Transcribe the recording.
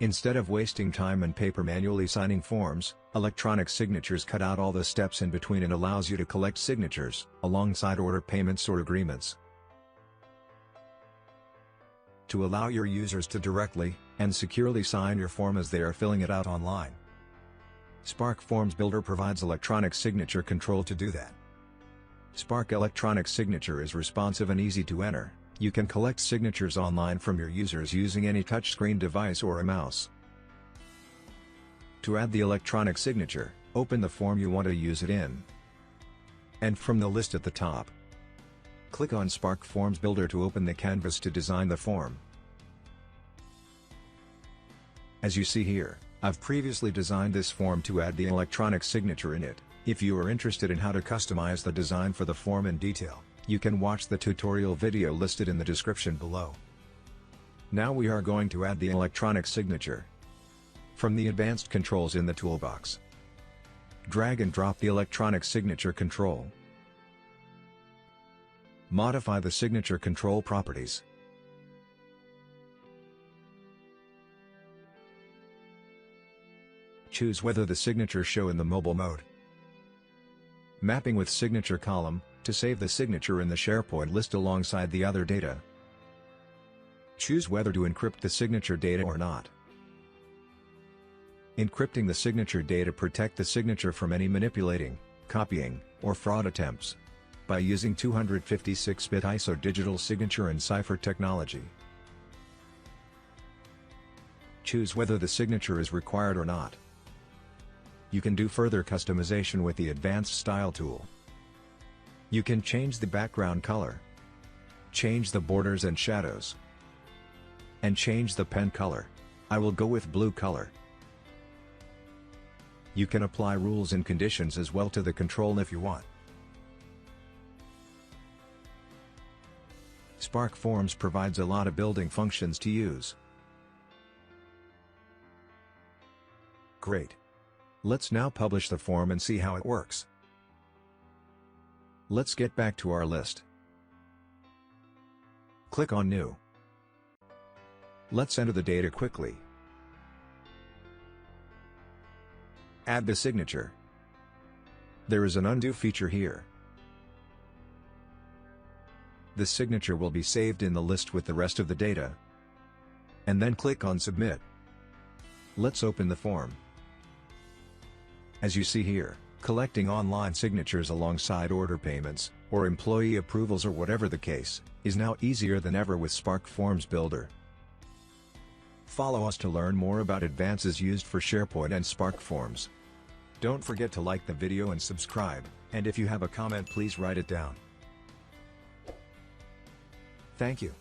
Instead of wasting time and paper manually signing forms, electronic signatures cut out all the steps in between and allows you to collect signatures, alongside order payments or agreements. To allow your users to directly and securely sign your form as they are filling it out online. Spark Forms Builder provides electronic signature control to do that. Spark Electronic Signature is responsive and easy to enter. You can collect signatures online from your users using any touchscreen device or a mouse. To add the electronic signature, open the form you want to use it in. And from the list at the top, click on Spark Forms Builder to open the canvas to design the form. As you see here, I've previously designed this form to add the electronic signature in it. If you are interested in how to customize the design for the form in detail, you can watch the tutorial video listed in the description below. Now we are going to add the electronic signature. From the advanced controls in the toolbox, drag and drop the electronic signature control. Modify the signature control properties. Choose whether the signature show in the mobile mode. Mapping with signature column, to save the signature in the SharePoint list alongside the other data. Choose whether to encrypt the signature data or not. Encrypting the signature data protect the signature from any manipulating, copying, or fraud attempts by using 256-bit ISO digital signature and cipher technology. Choose whether the signature is required or not. You can do further customization with the Advanced Style tool. You can change the background color, change the borders and shadows, and change the pen color. I will go with blue color. You can apply rules and conditions as well to the control if you want. Spark Forms provides a lot of building functions to use. Great. Let's now publish the form and see how it works. Let's get back to our list. Click on New. Let's enter the data quickly. Add the signature. There is an undo feature here. The signature will be saved in the list with the rest of the data. And then click on Submit. Let's open the form. As you see here, collecting online signatures alongside order payments, or employee approvals or whatever the case, is now easier than ever with Spark Forms Builder. Follow us to learn more about advances used for SharePoint and Spark Forms. Don't forget to like the video and subscribe, and if you have a comment please write it down. Thank you.